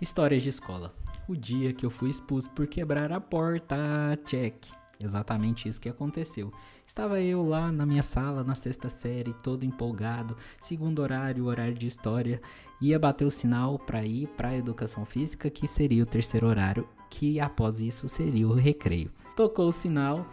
Histórias de escola. O dia que eu fui expulso por quebrar a porta, check. Exatamente isso que aconteceu. Estava eu lá na minha sala, na sexta série, todo empolgado, segundo horário, horário de história. Ia bater o sinal para ir para a educação física, que seria o terceiro horário, que após isso seria o recreio. Tocou o sinal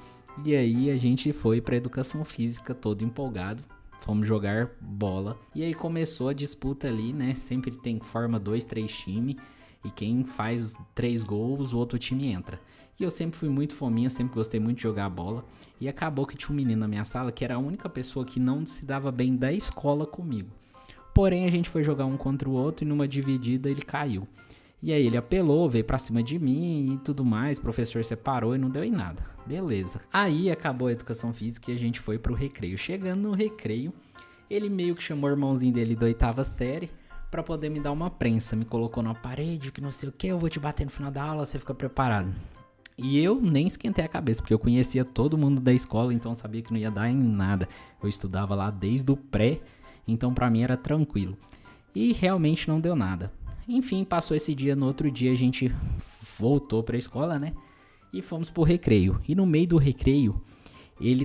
e aí a gente foi para a educação física todo empolgado. Fomos jogar bola. E aí começou a disputa ali, né? Sempre forma 2, 3 times. E quem faz 3 gols, o outro time entra. E eu sempre fui muito fominha, sempre gostei muito de jogar bola. E acabou que tinha um menino na minha sala que era a única pessoa que não se dava bem da escola comigo. Porém, a gente foi jogar um contra o outro e numa dividida ele caiu. E aí ele apelou, veio pra cima de mim e tudo mais, o professor separou e não deu em nada. Beleza. Aí acabou a educação física e a gente foi pro recreio. Chegando no recreio, ele meio que chamou o irmãozinho dele da 8ª série pra poder me dar uma prensa. Me colocou na parede, que não sei o que, eu vou te bater no final da aula, você fica preparado. E eu nem esquentei a cabeça, porque eu conhecia todo mundo da escola, então eu sabia que não ia dar em nada. Eu estudava lá desde o pré, então pra mim era tranquilo. E realmente não deu nada. Enfim, passou esse dia, no outro dia a gente voltou pra escola, né? E fomos pro recreio. E no meio do recreio, ele,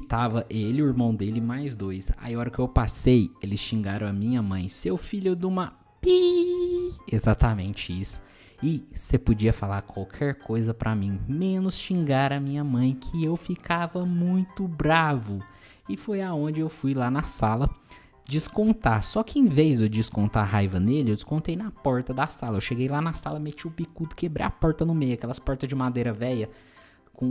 o irmão dele, mais 2. Aí a hora que eu passei, eles xingaram a minha mãe. Seu filho de uma pi. Exatamente isso. E você podia falar qualquer coisa pra mim, menos xingar a minha mãe, que eu ficava muito bravo. E foi aonde eu fui lá na sala descontar. Só que em vez de eu descontar a raiva nele, eu descontei na porta da sala. Eu cheguei lá na sala, meti o bicudo, quebrei a porta no meio. Aquelas portas de madeira velha,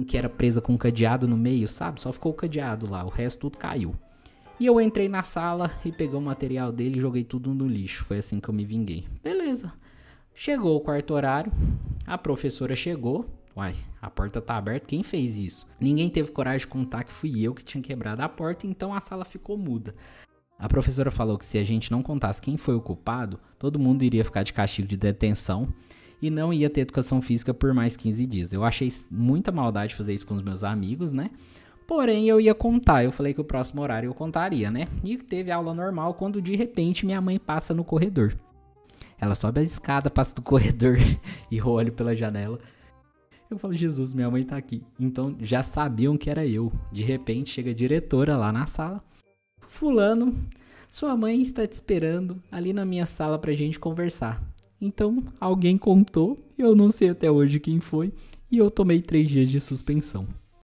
que era presa com um cadeado no meio, sabe? Só ficou o cadeado lá, o resto tudo caiu. E eu entrei na sala e peguei o material dele e joguei tudo no lixo. Foi assim que eu me vinguei. Beleza. Chegou o quarto horário, a professora chegou. Uai, a porta tá aberta, quem fez isso? Ninguém teve coragem de contar que fui eu que tinha quebrado a porta, então a sala ficou muda. A professora falou que se a gente não contasse quem foi o culpado, todo mundo iria ficar de castigo de detenção e não ia ter educação física por mais 15 dias. Eu achei muita maldade fazer isso com os meus amigos, né? Porém, eu ia contar. Eu falei que o próximo horário eu contaria, né? E teve aula normal quando de repente minha mãe passa no corredor. Ela sobe a escada, passa do corredor e eu olho pela janela. Eu falo, Jesus, minha mãe tá aqui. Então já sabiam que era eu. De repente chega a diretora lá na sala. Fulano, sua mãe está te esperando ali na minha sala pra gente conversar. Então alguém contou, eu não sei até hoje quem foi, e eu tomei 3 dias de suspensão.